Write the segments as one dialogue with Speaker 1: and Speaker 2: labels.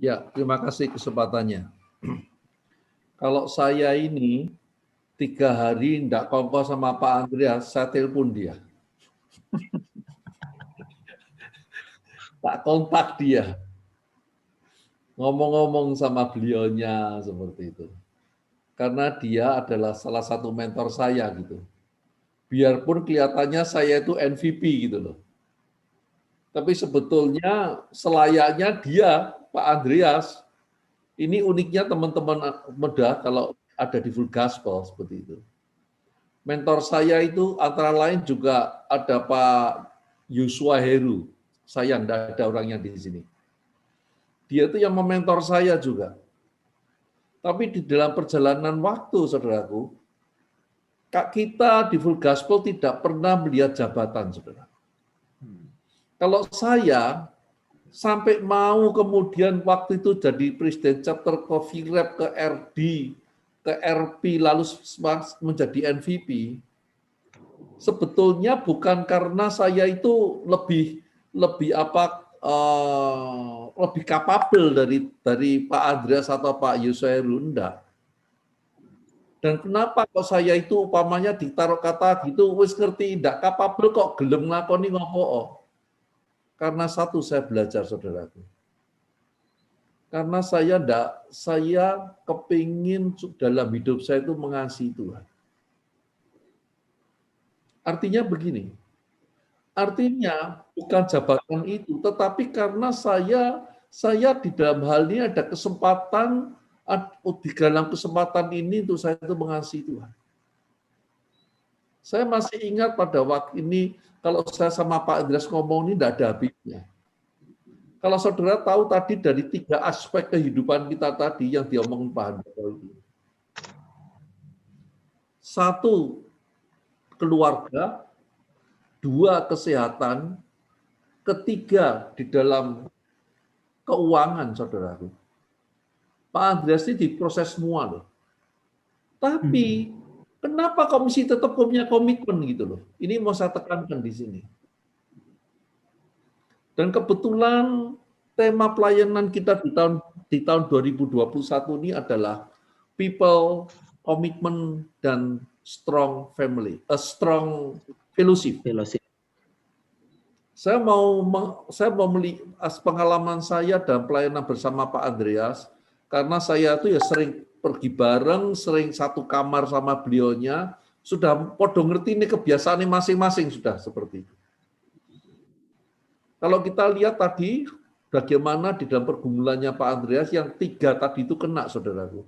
Speaker 1: Ya, terima kasih kesempatannya. Kalau saya ini 3 hari tidak kongko sama Pak Andreas, saya telepon dia. Tak kontak dia. Ngomong-ngomong sama beliaunya seperti itu. Karena dia adalah salah satu mentor saya gitu. Biarpun kelihatannya saya itu MVP gitu loh. Tapi sebetulnya selayaknya dia, Pak Andreas, ini uniknya teman-teman muda kalau ada di Full Gospel seperti itu. Mentor saya itu antara lain juga ada Pak Yusua Heru. Sayang, tidak ada orangnya di sini. Dia itu yang mementor saya juga. Tapi di dalam perjalanan waktu, saudaraku, Kak kita di Full Gospel tidak pernah melihat jabatan, saudara. Kalau saya sampai mau kemudian waktu itu jadi presiden chapter ke VREP, ke RD, ke RP, lalu menjadi MVP, sebetulnya bukan karena saya itu lebih kapabel dari Pak Andreas atau Pak Yusairu, enggak. Dan kenapa kok saya itu upamanya ditaruh kata gitu, wis ngerti enggak kapabel kok gelem ngakoni ngopo. Karena satu saya belajar, saudaraku. Karena saya kepingin dalam hidup saya itu mengasihi Tuhan. Artinya begini, artinya bukan jabatan itu, tetapi karena saya di dalam hal ini ada kesempatan, di dalam kesempatan ini untuk saya itu mengasihi Tuhan. Saya masih ingat pada waktu ini, kalau saya sama Pak Andreas ngomong ini tidak ada habisnya. Kalau saudara tahu tadi dari 3 aspek kehidupan kita tadi yang diomongin Pak Andreas itu. 1, keluarga, 2, kesehatan, 3, di dalam keuangan, saudaraku. Pak Andreas ini diproses semua loh. Tapi kenapa komisi tetap punya komitmen gitu loh? Ini mau saya tekankan di sini. Dan kebetulan tema pelayanan kita di tahun 2021 ini adalah people, commitment, dan strong family, a strong fellowship. Saya mau melihat pengalaman saya dalam pelayanan bersama Pak Andreas, karena saya itu ya sering pergi bareng, sering satu kamar sama beliaunya, sudah podo ngerti ini kebiasaannya masing-masing sudah seperti itu. Kalau kita lihat tadi, bagaimana di dalam pergumulannya Pak Andreas, yang 3 tadi itu kena, saudaraku.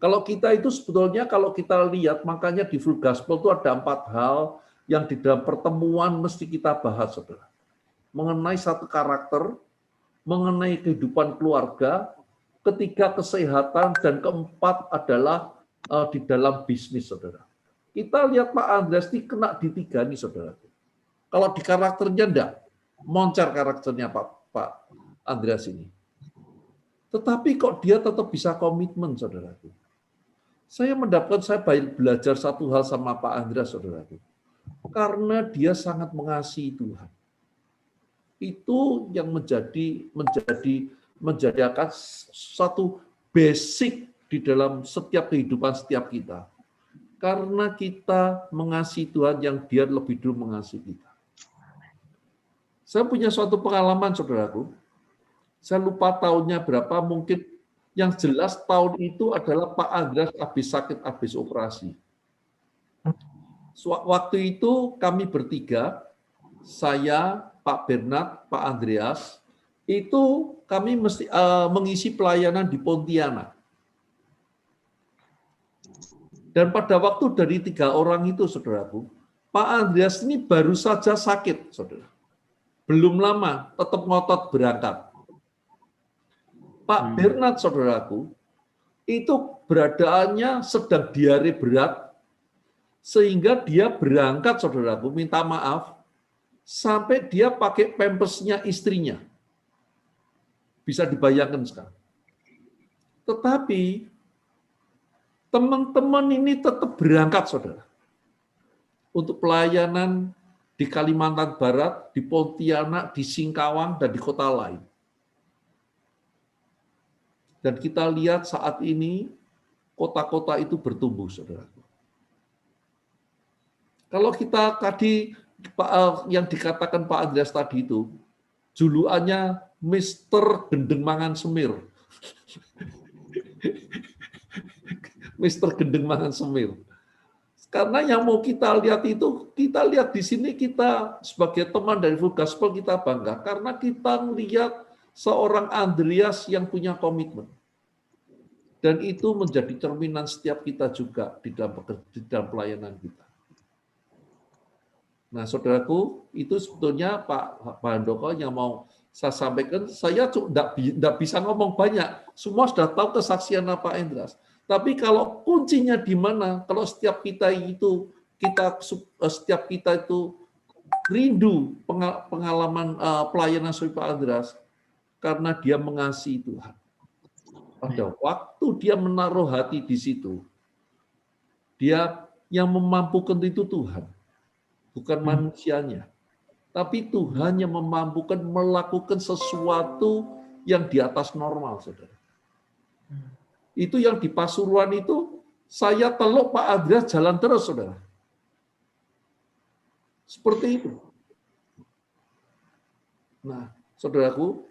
Speaker 1: Kalau kita itu sebetulnya, kalau kita lihat, makanya di Full Gospel itu ada 4 hal yang di dalam pertemuan mesti kita bahas, saudara. Mengenai satu karakter, mengenai kehidupan keluarga, 3 kesehatan, dan 4 adalah di dalam bisnis, saudara. Kita lihat Pak Andreas ini kena di 3 nih, saudara. Kalau di karakternya enggak, moncer karakternya Pak Andreas ini. Tetapi kok dia tetap bisa komitmen, saudaraku. Saya belajar satu hal sama Pak Andreas, saudaraku. Karena dia sangat mengasihi Tuhan. Itu yang menjadi akan satu basic di dalam setiap kehidupan setiap kita. Karena kita mengasihi Tuhan yang dia lebih dulu mengasihi kita. Saya punya suatu pengalaman, saudaraku. Saya lupa tahunnya berapa, mungkin yang jelas tahun itu adalah Pak Andreas habis sakit, habis operasi. Waktu itu kami bertiga, saya, Pak Bernard, Pak Andreas, itu kami mengisi pelayanan di Pontianak. Dan pada waktu dari 3 orang itu, saudaraku, Pak Andreas ini baru saja sakit, saudara. Belum lama, tetap ngotot berangkat. Pak Bernard, saudaraku, itu beradaannya sedang diare berat, sehingga dia berangkat, saudaraku, minta maaf, sampai dia pakai pampersnya istrinya. Bisa dibayangkan sekarang. Tetapi teman-teman ini tetap berangkat, saudara. Untuk pelayanan di Kalimantan Barat, di Pontianak, di Singkawang, dan di kota lain. Dan kita lihat saat ini kota-kota itu bertumbuh, saudara. Kalau kita tadi yang dikatakan Pak Andreas tadi itu, julukannya Mister Gendeng Mangan Semir. Mister Gendeng Mangan Semir. Karena yang mau kita lihat itu, kita lihat di sini kita sebagai teman dari Full Gospel kita bangga. Karena kita melihat seorang Andreas yang punya komitmen. Dan itu menjadi cerminan setiap kita juga di dalam pelayanan kita. Nah, saudaraku, itu sebetulnya Pak Handoko yang mau saya sampaikan. Saya tidak bisa ngomong banyak. Semua sudah tahu kesaksian Pak Andreas. Tapi kalau kuncinya di mana? Kalau setiap kita itu rindu pengalaman pelayanan seperti Pak Andreas, karena dia mengasihi Tuhan. Pada waktu dia menaruh hati di situ, dia yang memampukan itu Tuhan, bukan manusianya. Tapi Tuhan yang memampukan melakukan sesuatu yang di atas normal, saudara. Itu yang di Pasuruan itu, saya teluk Pak Andreas jalan terus, saudara. Seperti itu. Nah, saudaraku,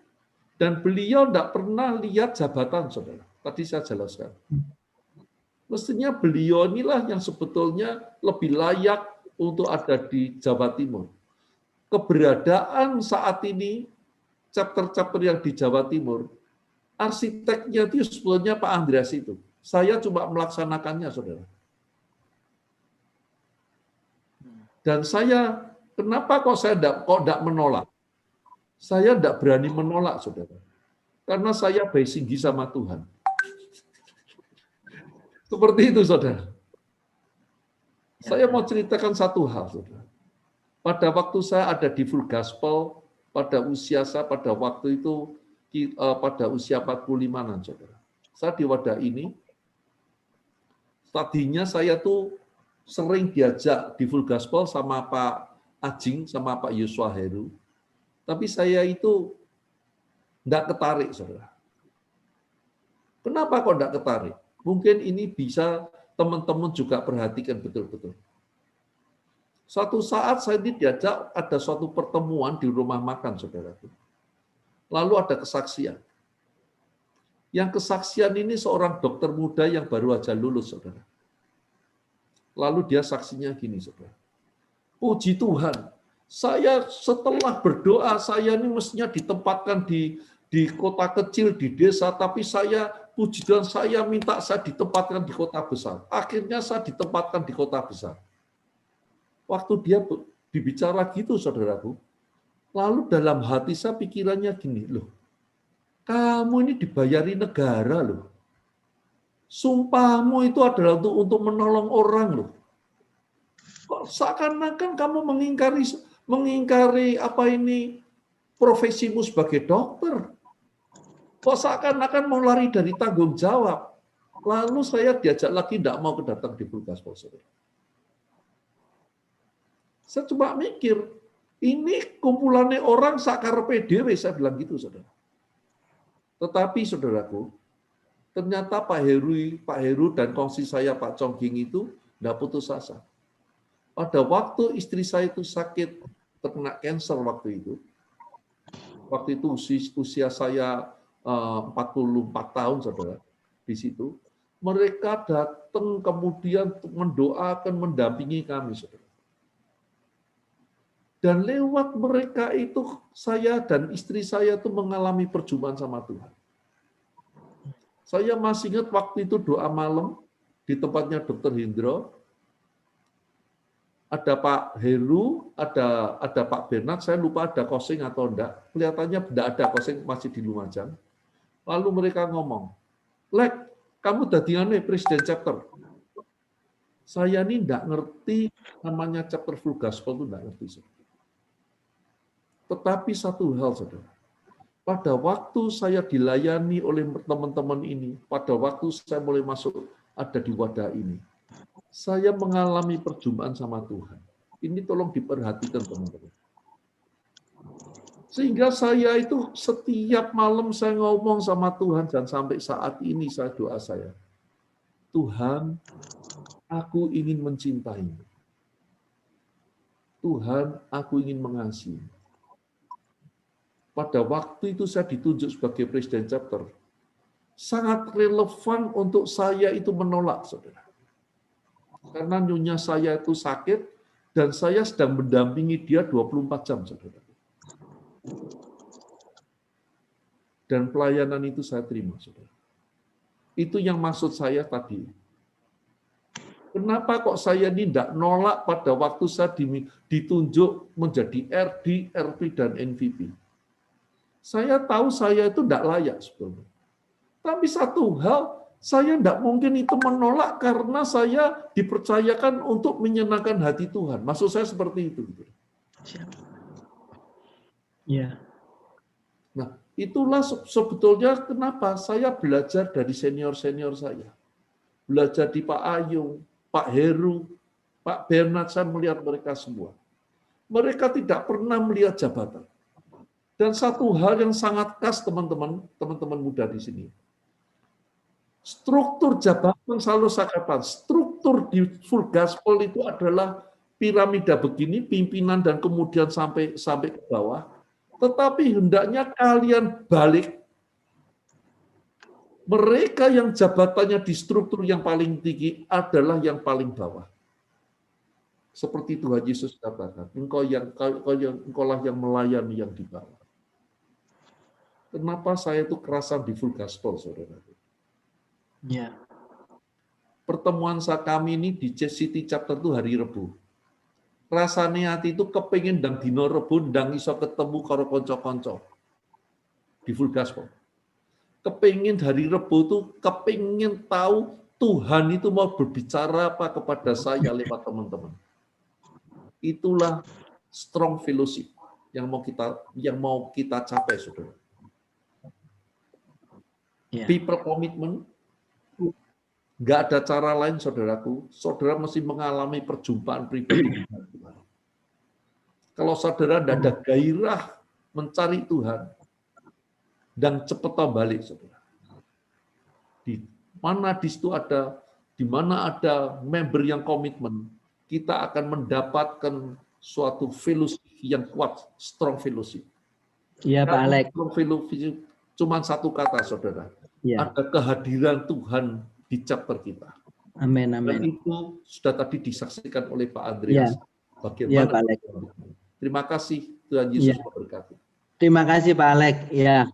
Speaker 1: dan beliau tidak pernah lihat jabatan, saudara. Tadi saya jelaskan. Mestinya beliau inilah yang sebetulnya lebih layak untuk ada di Jawa Timur. Keberadaan saat ini, chapter-chapter yang di Jawa Timur, arsiteknya itu sebetulnya Pak Andreas itu. Saya cuma melaksanakannya, saudara. Dan saya, kenapa kok saya tidak menolak? Saya tidak berani menolak, saudara. Karena saya basinggi sama Tuhan. Seperti itu, saudara. Saya mau ceritakan satu hal, saudara. Pada waktu saya ada di Full Gospel, pada usia saya pada waktu itu, pada usia 45-an, saudara. Saya di wadah ini, tadinya saya tuh sering diajak di Full Gospel sama Pak Ajing, sama Pak Yuswa Heru. Tapi saya itu tidak ketarik, saudara. Kenapa kok tidak ketarik? Mungkin ini bisa teman-teman juga perhatikan betul-betul. Suatu saat saya diajak ada suatu pertemuan di rumah makan, saudara. Lalu ada kesaksian. Yang kesaksian ini seorang dokter muda yang baru aja lulus, saudara. Lalu dia saksinya gini, saudara. Puji Tuhan, saya setelah berdoa, saya ini mestinya ditempatkan di kota kecil, di desa, tapi saya, puji Tuhan, saya minta saya ditempatkan di kota besar. Akhirnya saya ditempatkan di kota besar. Waktu dia dibicara gitu, saudaraku, lalu dalam hati saya pikirannya gini, loh, kamu ini dibayari negara, loh. Sumpahmu itu adalah untuk menolong orang, loh. Kok seakan-akan kamu mengingkari apa ini profesimu sebagai dokter? Kok seakan-akan mau lari dari tanggung jawab? Lalu saya diajak lagi tidak mau datang di Full Gospel, saudara. Saya coba mikir, ini kumpulannya orang sakar PDW, saya bilang gitu, saudara. Tetapi, saudaraku, ternyata Pak Heru dan kongsi saya Pak Congging itu tidak putus asa. Pada waktu istri saya itu sakit, terkena kanker waktu itu usia saya 44 tahun, saudara, di situ, mereka datang kemudian mendoakan, mendampingi kami, saudara. Dan lewat mereka itu, saya dan istri saya itu mengalami perjumpaan sama Tuhan. Saya masih ingat waktu itu doa malam di tempatnya Dr. Hendro. Ada Pak Heru, ada Pak Bernard, saya lupa ada Kosing atau enggak. Kelihatannya tidak ada, Kosing masih di Lumajang. Lalu mereka ngomong, Lek, kamu dadiannya presiden chapter. Saya ini tidak ngerti namanya chapter Full Gospel, itu tidak ngerti. Tetapi satu hal, saudara, pada waktu saya dilayani oleh teman-teman ini, pada waktu saya mulai masuk ada di wadah ini, saya mengalami perjumpaan sama Tuhan. Ini tolong diperhatikan, teman-teman. Sehingga saya itu setiap malam saya ngomong sama Tuhan, dan sampai saat ini doa saya, Tuhan, aku ingin mencintaimu. Tuhan, aku ingin mengasihi. Pada waktu itu saya ditunjuk sebagai presiden chapter. Sangat relevan untuk saya itu menolak, saudara. Karena nyonya saya itu sakit, dan saya sedang mendampingi dia 24 jam, saudara. Dan pelayanan itu saya terima, saudara. Itu yang maksud saya tadi. Kenapa kok saya ini tidak nolak pada waktu saya ditunjuk menjadi RD, RP, dan NVP? Saya tahu saya itu tidak layak sebetulnya. Tapi satu hal, saya tidak mungkin itu menolak karena saya dipercayakan untuk menyenangkan hati Tuhan. Maksud saya seperti itu.
Speaker 2: Ya.
Speaker 1: Nah, itulah sebetulnya kenapa saya belajar dari senior-senior saya. Belajar di Pak Ayung, Pak Heru, Pak Bernard, saya melihat mereka semua. Mereka tidak pernah melihat jabatan. Dan satu hal yang sangat khas teman-teman muda di sini. Struktur jabatan selalu saya katakan, struktur di full gospel itu adalah piramida begini, pimpinan dan kemudian sampai ke bawah. Tetapi hendaknya kalian balik. Mereka yang jabatannya di struktur yang paling tinggi adalah yang paling bawah. Seperti Tuhan Yesus katakan, engkaulah yang melayani yang di bawah. Kenapa saya itu kerasan di full gospel, saudara?
Speaker 2: Ya.
Speaker 1: Pertemuan kami ini di City Chapter itu hari Rebu. Rasanya hati itu kepingin dan dino Rebu dan iso ketemu karo konco-konco di full gospel. Kepingin hari Rebu itu kepingin tahu Tuhan itu mau berbicara apa kepada saya lewat teman-teman. Itulah strong fellowship yang mau kita capai, saudara.
Speaker 2: Ya.
Speaker 1: People commitment, nggak ada cara lain, saudaraku. Saudara mesti mengalami perjumpaan pribadi dengan Tuhan. Kalau saudara tidak ada gairah mencari Tuhan dan cepat balik, saudara. Di mana ada member yang komitmen, kita akan mendapatkan suatu fellowship yang kuat, strong fellowship.
Speaker 2: Iya, Pak Alex.
Speaker 1: Strong fellowship cuma satu kata, saudara.
Speaker 2: Ya.
Speaker 1: Ada kehadiran Tuhan di chapter kita.
Speaker 2: Amin,
Speaker 1: Dan
Speaker 2: amin.
Speaker 1: itu sudah tadi disaksikan oleh Pak Andreas.
Speaker 2: Ya.
Speaker 1: Bagaimana?
Speaker 2: Ya, Pak Alex.
Speaker 1: Terima kasih, Tuhan Yesus memberkati.
Speaker 2: Terima kasih Pak Alex. Ya.